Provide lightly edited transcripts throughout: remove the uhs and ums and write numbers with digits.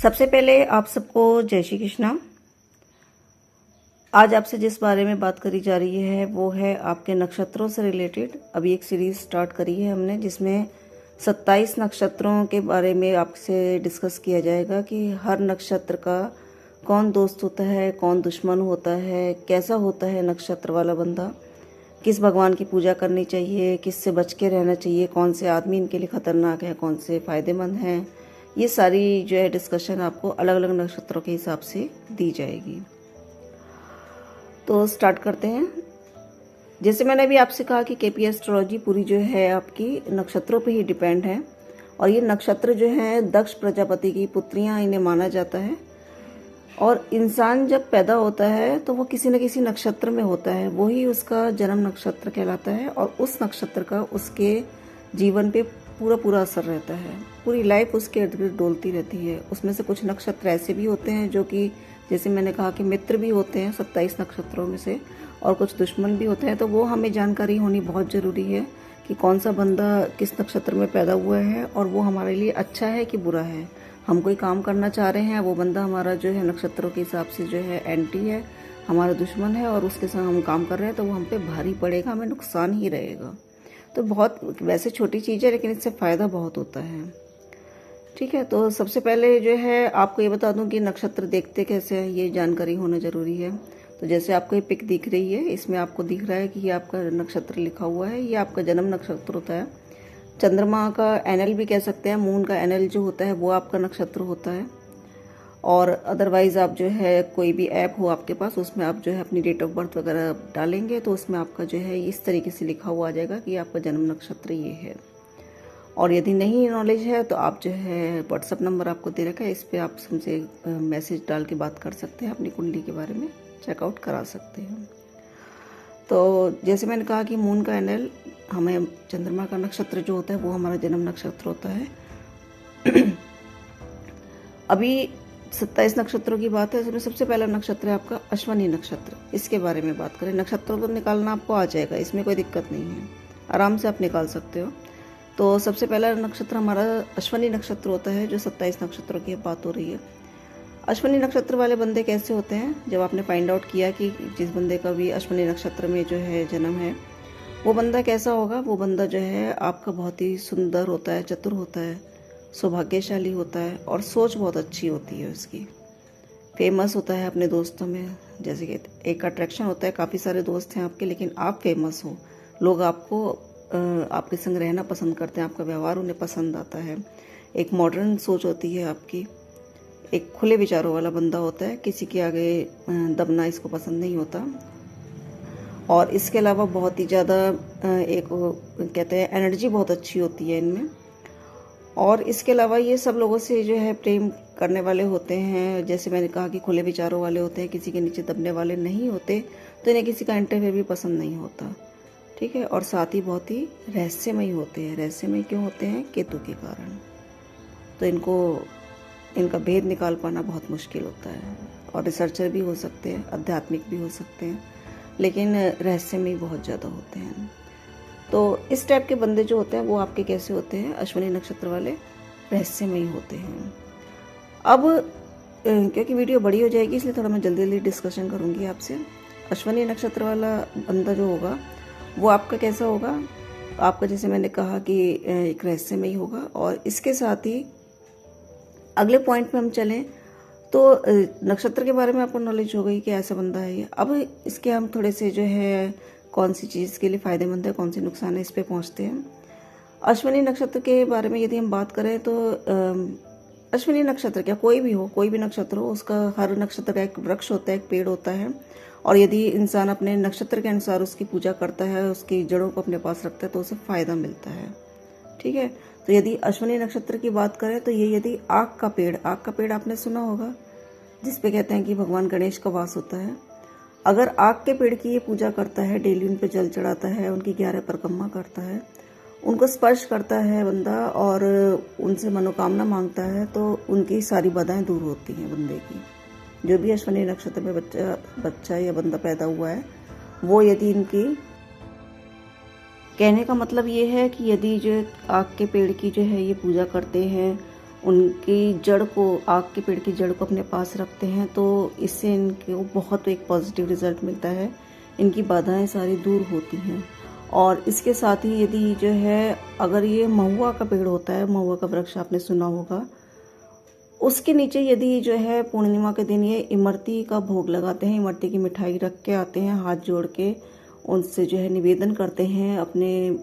सबसे पहले आप सबको जय श्री कृष्णा। आज आपसे जिस बारे में बात करी जा रही है वो है आपके नक्षत्रों से रिलेटेड। अभी एक सीरीज स्टार्ट करी है हमने जिसमें 27 नक्षत्रों के बारे में आपसे डिस्कस किया जाएगा कि हर नक्षत्र का कौन दोस्त होता है, कौन दुश्मन होता है, कैसा होता है नक्षत्र वाला बंदा, किस भगवान की पूजा करनी चाहिए, किससे बच के रहना चाहिए, कौन से आदमी इनके लिए खतरनाक है, कौन से फ़ायदेमंद हैं। ये सारी जो है डिस्कशन आपको अलग अलग नक्षत्रों के हिसाब से दी जाएगी। तो स्टार्ट करते हैं। जैसे मैंने अभी आपसे कहा कि केपी एस्ट्रोलॉजी पूरी जो है आपकी नक्षत्रों पे ही डिपेंड है, और ये नक्षत्र जो है दक्ष प्रजापति की पुत्रियां इन्हें माना जाता है। और इंसान जब पैदा होता है तो वो किसी न किसी नक्षत्र में होता है, वही उसका जन्म नक्षत्र कहलाता है, और उस नक्षत्र का उसके जीवन पे पूरा पूरा असर रहता है। पूरी लाइफ उसके इर्द गिर्द डोलती रहती है। उसमें से कुछ नक्षत्र ऐसे भी होते हैं जो कि जैसे मैंने कहा कि मित्र भी होते हैं 27 नक्षत्रों में से, और कुछ दुश्मन भी होते हैं। तो वो हमें जानकारी होनी बहुत ज़रूरी है कि कौन सा बंदा किस नक्षत्र में पैदा हुआ है और वो हमारे लिए अच्छा है कि बुरा है। हम कोई काम करना चाह रहे हैं, वो बंदा हमारा जो है नक्षत्रों के हिसाब से जो है एंटी है, हमारा दुश्मन है, और उसके साथ हम काम कर रहे हैं तो वो हम पे भारी पड़ेगा, हमें नुकसान ही रहेगा। तो बहुत वैसे छोटी चीज़ है लेकिन इससे फ़ायदा बहुत होता है। ठीक है, तो सबसे पहले जो है आपको ये बता दूं कि नक्षत्र देखते कैसे हैं, ये जानकारी होना ज़रूरी है। तो जैसे आपको ये पिक दिख रही है, इसमें आपको दिख रहा है कि ये आपका नक्षत्र लिखा हुआ है, ये आपका जन्म नक्षत्र होता है। चंद्रमा का एनएल भी कह सकते हैं, मून का एनएल जो होता है वो आपका नक्षत्र होता है। और अदरवाइज़ आप जो है कोई भी ऐप हो आपके पास, उसमें आप जो है अपनी डेट ऑफ बर्थ वगैरह डालेंगे तो उसमें आपका जो है इस तरीके से लिखा हुआ आ जाएगा कि आपका जन्म नक्षत्र ये है। और यदि नहीं नॉलेज है तो आप जो है व्हाट्सअप नंबर आपको दे रखा है, इस पर आप हमसे मैसेज डाल के बात कर सकते हैं, अपनी कुंडली के बारे में चेकआउट करा सकते हैं। तो जैसे मैंने कहा कि मून का एनएल हमें चंद्रमा का नक्षत्र जो होता है वो हमारा जन्म नक्षत्र होता है। अभी 27 नक्षत्रों की बात है, इसमें सबसे पहला नक्षत्र है आपका अश्विनी नक्षत्र। इसके बारे में बात करें, नक्षत्रों को निकालना आपको आ जाएगा, इसमें कोई दिक्कत नहीं है, आराम से आप निकाल सकते हो। तो सबसे पहला नक्षत्र हमारा अश्विनी नक्षत्र होता है, जो 27 नक्षत्रों की बात हो रही है। अश्विनी नक्षत्र वाले बंदे कैसे होते हैं, जब आपने फाइंड आउट किया कि जिस बंदे का भी अश्विनी नक्षत्र में जो है जन्म है वो बंदा कैसा होगा, वो बंदा जो है आपका बहुत ही सुंदर होता है, चतुर होता है, सौभाग्यशाली होता है, और सोच बहुत अच्छी होती है उसकी। फेमस होता है अपने दोस्तों में, जैसे कि एक अट्रैक्शन होता है, काफ़ी सारे दोस्त हैं आपके लेकिन आप फेमस हो, लोग आपको आपके संग रहना पसंद करते हैं, आपका व्यवहार उन्हें पसंद आता है। एक मॉडर्न सोच होती है आपकी, एक खुले विचारों वाला बंदा होता है, किसी के आगे दबना इसको पसंद नहीं होता। और इसके अलावा बहुत ही ज़्यादा एक कहते हैं एनर्जी बहुत अच्छी होती है इनमें। और इसके अलावा ये सब लोगों से जो है प्रेम करने वाले होते हैं, जैसे मैंने कहा कि खुले विचारों वाले होते हैं, किसी के नीचे दबने वाले नहीं होते, तो इन्हें किसी का इंटरफेयर भी पसंद नहीं होता। ठीक है, और साथ ही बहुत ही रहस्यमयी होते हैं। रहस्यमयी क्यों होते हैं? केतु के कारण। तो इनका भेद निकाल पाना बहुत मुश्किल होता है, और रिसर्चर भी हो सकते हैं, आध्यात्मिक भी हो सकते हैं, लेकिन रहस्यमयी बहुत ज़्यादा होते हैं। तो इस टाइप के बंदे जो होते हैं वो आपके कैसे होते हैं? अश्विनी नक्षत्र वाले रहस्यमयी होते हैं। अब क्योंकि वीडियो बड़ी हो जाएगी इसलिए थोड़ा मैं जल्दी जल्दी डिस्कशन करूँगी आपसे। अश्विनी नक्षत्र वाला बंदा जो होगा वो आपका कैसा होगा? आपका जैसे मैंने कहा कि एक रहस्यमयी होगा, और इसके साथ ही अगले पॉइंट में हम चलें तो नक्षत्र के बारे में आपको नॉलेज हो गई कि ऐसा बंदा है ये। अब इसके हम थोड़े से जो है कौन सी चीज़ के लिए फ़ायदेमंद है, कौन सी नुकसान है, इस पे पहुंचते हैं। अश्विनी नक्षत्र के बारे में यदि हम बात करें तो अश्विनी नक्षत्र क्या, कोई भी हो, कोई भी नक्षत्र हो, उसका हर नक्षत्र का एक वृक्ष होता है, एक पेड़ होता है, और यदि इंसान अपने नक्षत्र के अनुसार उसकी पूजा करता है, उसकी जड़ों को अपने पास रखता है तो उसे फ़ायदा मिलता है। ठीक है, तो यदि अश्विनी नक्षत्र की बात करें तो ये यदि आग का पेड़ आपने सुना होगा, जिसपे कहते हैं कि भगवान गणेश का वास होता है। अगर आग के पेड़ की ये पूजा करता है, डेली उन पे जल चढ़ाता है, उनकी 11 परिक्रमा करता है, उनको स्पर्श करता है बंदा और उनसे मनोकामना मांगता है, तो उनकी सारी बाधाएं दूर होती हैं बंदे की। जो भी अश्विनी नक्षत्र में बच्चा या बंदा पैदा हुआ है, वो यदि इनकी, कहने का मतलब ये है कि यदि जो आग के पेड़ की जो है ये पूजा करते हैं, उनकी जड़ को, आग के पेड़ की जड़ को अपने पास रखते हैं तो इससे इनको बहुत एक पॉजिटिव रिजल्ट मिलता है। इनकी बाधाएं सारी दूर होती हैं। और इसके साथ ही यदि जो है, अगर ये महुआ का पेड़ होता है, महुआ का वृक्ष आपने सुना होगा, उसके नीचे यदि जो है पूर्णिमा के दिन ये इमरती का भोग लगाते हैं, इमरती की मिठाई रख के आते हैं, हाथ जोड़ के उनसे जो है निवेदन करते हैं, अपने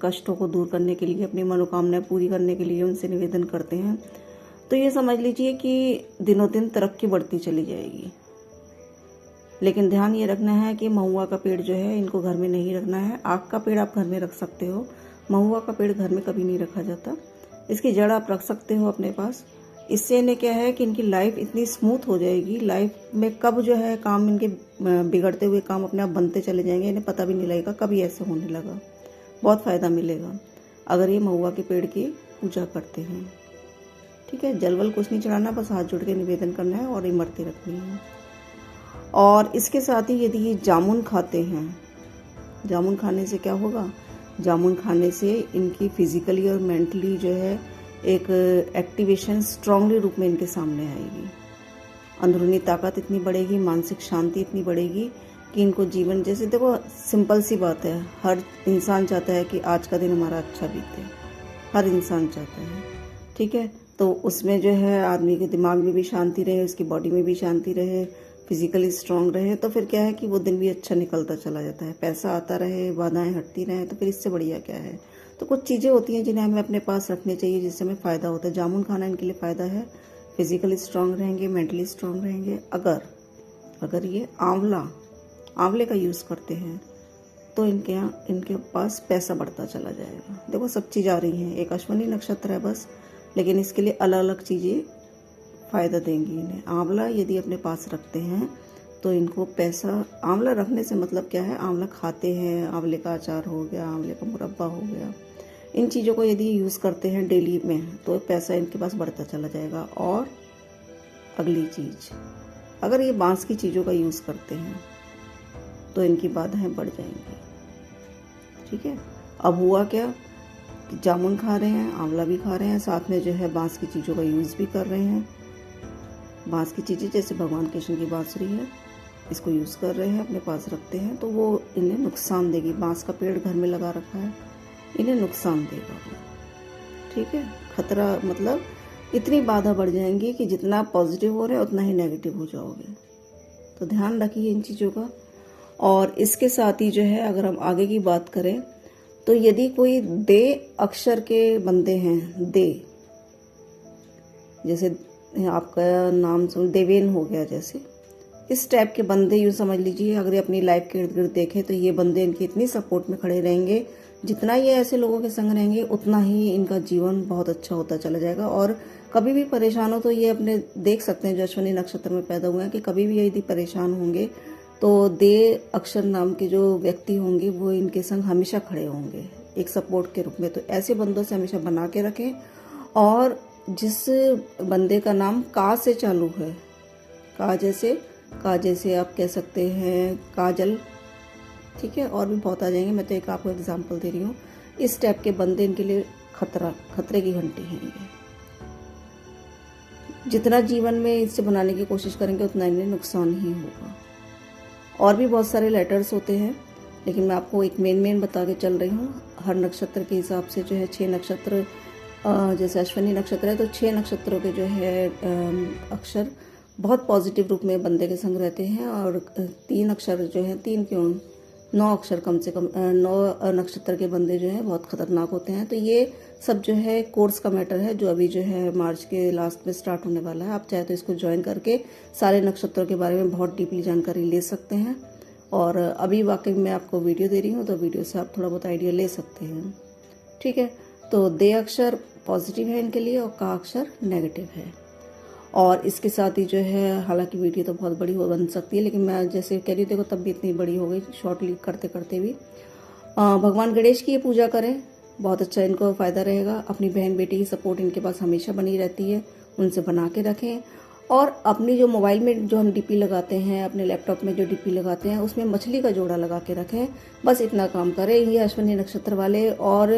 कष्टों को दूर करने के लिए, अपनी मनोकामनाएं पूरी करने के लिए उनसे निवेदन करते हैं, तो ये समझ लीजिए कि दिनों दिन तरक्की बढ़ती चली जाएगी। लेकिन ध्यान ये रखना है कि महुआ का पेड़ जो है इनको घर में नहीं रखना है। आक का पेड़ आप घर में रख सकते हो, महुआ का पेड़ घर में कभी नहीं रखा जाता। इसकी जड़ आप रख सकते हो अपने पास। इससे इन्हें क्या है कि इनकी लाइफ इतनी स्मूथ हो जाएगी, लाइफ में कब जो है काम इनके बिगड़ते हुए काम अपने आप बनते चले जाएंगे, इन्हें पता भी नहीं लगेगा कभी ऐसे होने लगा। बहुत फ़ायदा मिलेगा अगर ये महुआ के पेड़ की पूजा करते हैं। ठीक है, जलवल कुछ नहीं चढ़ाना, बस हाथ जोड़ के निवेदन करना है और इमरती रखनी है। और इसके साथ ही यदि ये जामुन खाते हैं, जामुन खाने से क्या होगा, जामुन खाने से इनकी फिजिकली और मेंटली जो है एक एक्टिवेशन स्ट्रांगली रूप में इनके सामने आएगी। अंदरूनी ताकत इतनी बढ़ेगी, मानसिक शांति इतनी बढ़ेगी कि इनको जीवन, जैसे देखो सिंपल सी बात है, हर इंसान चाहता है कि आज का दिन हमारा अच्छा बीते, हर इंसान चाहता है। ठीक है, तो उसमें जो है आदमी के दिमाग में भी शांति रहे, उसकी बॉडी में भी शांति रहे, फिजिकली स्ट्रांग रहे, तो फिर क्या है कि वो दिन भी अच्छा निकलता चला जाता है, पैसा आता रहे, बाधाएं हटती रहे, तो फिर इससे बढ़िया क्या है। तो कुछ चीज़ें होती हैं जिन्हें हमें अपने पास रखने चाहिए जिससे हमें फ़ायदा होता है। जामुन खाना इनके लिए फ़ायदा है, फिजिकली स्ट्रांग रहेंगे, मेंटली स्ट्रांग रहेंगे। अगर ये आंवले का यूज़ करते हैं तो इनके पास पैसा बढ़ता चला जाएगा। देखो सब चीज़ आ रही हैं, एक अश्विनी नक्षत्र है बस, लेकिन इसके लिए अलग अलग चीज़ें फ़ायदा देंगी इन्हें। आंवला यदि अपने पास रखते हैं तो इनको पैसा, आंवला रखने से मतलब क्या है, आंवला खाते हैं, आंवले का अचार हो गया, आंवले का मुरब्बा हो गया, इन चीज़ों को यदि यूज़ करते हैं डेली में तो पैसा इनके पास बढ़ता चला जाएगा। और अगली चीज़, अगर ये बांस की चीज़ों का यूज़ करते हैं तो इनकी बाधाएं बढ़ जाएंगी। ठीक है, अब हुआ क्या, जामुन खा रहे हैं, आंवला भी खा रहे हैं, साथ में जो है बांस की चीज़ों का यूज़ भी कर रहे हैं। बांस की चीज़ें जैसे भगवान कृष्ण की बांसुरी है, इसको यूज़ कर रहे हैं, अपने पास रखते हैं तो वो इन्हें नुकसान देगी। बांस का पेड़ घर में लगा रखा है, इन्हें नुकसान देगा वो। ठीक है, खतरा मतलब इतनी बाधा बढ़ जाएंगी कि जितना पॉजिटिव हो रहे हैं उतना ही नेगेटिव हो जाओगे। तो ध्यान रखिए इन चीज़ों का। और इसके साथ ही जो है, अगर हम आगे की बात करें तो यदि कोई दे अक्षर के बंदे हैं, दे, जैसे आपका नाम सुन देवेन हो गया, जैसे इस टाइप के बंदे यूँ समझ लीजिए, अगर ये अपनी लाइफ के इर्द गिर्द देखें तो ये बंदे इनकी इतनी सपोर्ट में खड़े रहेंगे, जितना ये ऐसे लोगों के संग रहेंगे उतना ही इनका जीवन बहुत अच्छा होता चला जाएगा। और कभी भी परेशान हो तो ये अपने देख सकते हैं, जो अश्विनी नक्षत्र में पैदा हुए हैं, कि कभी भी यदि परेशान होंगे तो दे अक्षर नाम के जो व्यक्ति होंगे वो इनके संग हमेशा खड़े होंगे एक सपोर्ट के रूप में। तो ऐसे बंदों से हमेशा बना के रखें। और जिस बंदे का नाम का से चालू है, का जैसे आप कह सकते हैं काजल, ठीक है, और भी बहुत आ जाएंगे, मैं तो एक आपको एग्जांपल दे रही हूँ। इस टाइप के बंदे इनके लिए खतरे की घंटी है ये। जितना जीवन में इससे बनाने की कोशिश करेंगे उतना इन्हें नुकसान ही होगा। और भी बहुत सारे लेटर्स होते हैं, लेकिन मैं आपको एक मेन बता के चल रही हूँ। हर नक्षत्र के हिसाब से जो है 6 नक्षत्र, जैसे अश्विनी नक्षत्र है तो 6 नक्षत्रों के जो है अक्षर बहुत पॉजिटिव रूप में बंदे के संग रहते हैं। और 3 अक्षर जो हैं, 3 क्यों 9 अक्षर कम से कम 9 नक्षत्र के बंदे जो हैं बहुत खतरनाक होते हैं। तो ये सब जो है कोर्स का मैटर है, जो अभी जो है मार्च के लास्ट में स्टार्ट होने वाला है। आप चाहे तो इसको ज्वाइन करके सारे नक्षत्रों के बारे में बहुत डीपली जानकारी ले सकते हैं। और अभी वाकई मैं आपको वीडियो दे रही हूँ तो वीडियो से आप थोड़ा बहुत आइडिया ले सकते हैं। ठीक है, तो दे अक्षर पॉजिटिव है इनके लिए और का अक्षर नेगेटिव है। और इसके साथ ही जो है, हालांकि वीडियो तो बहुत बड़ी हो बन सकती है, लेकिन मैं जैसे कह रही हूँ देखो तब भी इतनी बड़ी हो गई शॉर्टली करते करते भी। भगवान गणेश की ये पूजा करें, बहुत अच्छा इनको फ़ायदा रहेगा। अपनी बहन बेटी की सपोर्ट इनके पास हमेशा बनी रहती है, उनसे बना के रखें। और अपनी जो मोबाइल में जो हम डीपी लगाते हैं, अपने लैपटॉप में जो डीपी लगाते हैं, उसमें मछली का जोड़ा लगा के रखें। बस इतना काम करें ये अश्विनी नक्षत्र वाले। और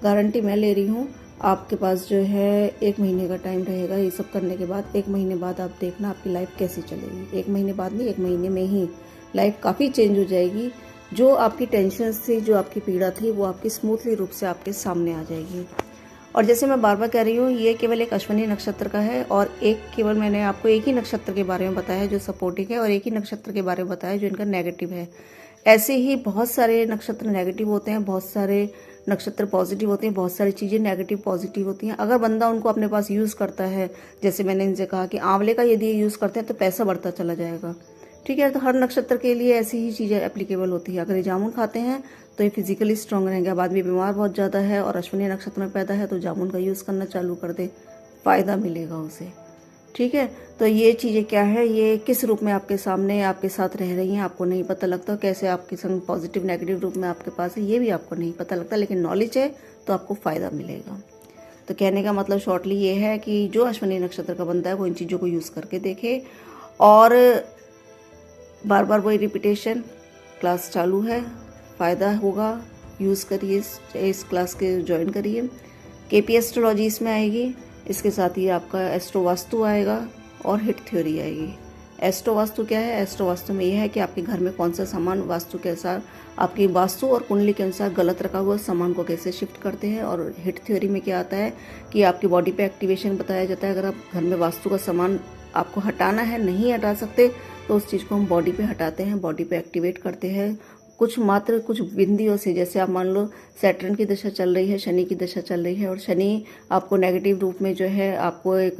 गारंटी मैं ले रही हूँ आपके पास जो है 1 महीने का टाइम रहेगा। ये सब करने के बाद 1 महीने बाद आप देखना आपकी लाइफ कैसी चलेगी। 1 महीने बाद नहीं, 1 महीने में ही लाइफ काफ़ी चेंज हो जाएगी। जो आपकी टेंशन थी, जो आपकी पीड़ा थी, वो आपकी स्मूथली रूप से आपके सामने आ जाएगी। और जैसे मैं बार बार कह रही हूँ, ये केवल एक अश्विनी नक्षत्र का है और केवल मैंने आपको एक ही नक्षत्र के बारे में बताया है जो सपोर्टिव है, और एक ही नक्षत्र के बारे में बताया जो इनका नेगेटिव है। ऐसे ही बहुत सारे नक्षत्र नेगेटिव होते हैं, बहुत सारे नक्षत्र पॉजिटिव होते हैं, बहुत सारी चीज़ें नेगेटिव पॉजिटिव होती हैं। अगर बंदा उनको अपने पास यूज़ करता है, जैसे मैंने इनसे कहा कि आंवले का यदि यूज़ करते हैं तो पैसा बढ़ता चला जाएगा। ठीक है, तो हर नक्षत्र के लिए ऐसी ही चीज़ें एप्लीकेबल होती है। अगर ये जामुन खाते हैं तो ये फिजिकली स्ट्रांग रहेंगे। अब आदमी बीमार बहुत ज़्यादा है और अश्विनी नक्षत्र में पैदा है तो जामुन का यूज़ करना चालू कर दे, फ़ायदा मिलेगा उसे। ठीक है, तो ये चीज़ें क्या है, ये किस रूप में आपके सामने आपके साथ रह रही हैं आपको नहीं पता लगता, कैसे आपके संग पॉजिटिव नेगेटिव रूप में आपके पास है ये भी आपको नहीं पता लगता, लेकिन नॉलेज है तो आपको फ़ायदा मिलेगा। तो कहने का मतलब शॉर्टली ये है कि जो अश्विनी नक्षत्र का बंदा है वो इन चीज़ों को यूज़ करके देखे। और बार बार वही रिपीटेशन, क्लास चालू है, फ़ायदा होगा, यूज़ करिए, इस क्लास के ज्वाइन करिए। केपी एस्ट्रोलॉजी इसमें आएगी, इसके साथ ही आपका एस्ट्रो वास्तु आएगा और हिट थ्योरी आएगी। एस्ट्रो वास्तु क्या है? एस्ट्रो वास्तु में यह है कि आपके घर में कौन सा सामान वास्तु के अनुसार, आपकी वास्तु और कुंडली के अनुसार गलत रखा हुआ सामान को कैसे शिफ्ट करते हैं। और हिट थ्योरी में क्या आता है कि आपकी बॉडी पे एक्टिवेशन बताया जाता है। अगर आप घर में वास्तु का सामान आपको हटाना है, नहीं हटा सकते, तो उस चीज़ को हम बॉडी पे हटाते हैं, बॉडी पे एक्टिवेट करते हैं कुछ बिंदियों से। जैसे आप मान लो सैटर्न की दशा चल रही है, शनि की दशा चल रही है और शनि आपको नेगेटिव रूप में जो है आपको एक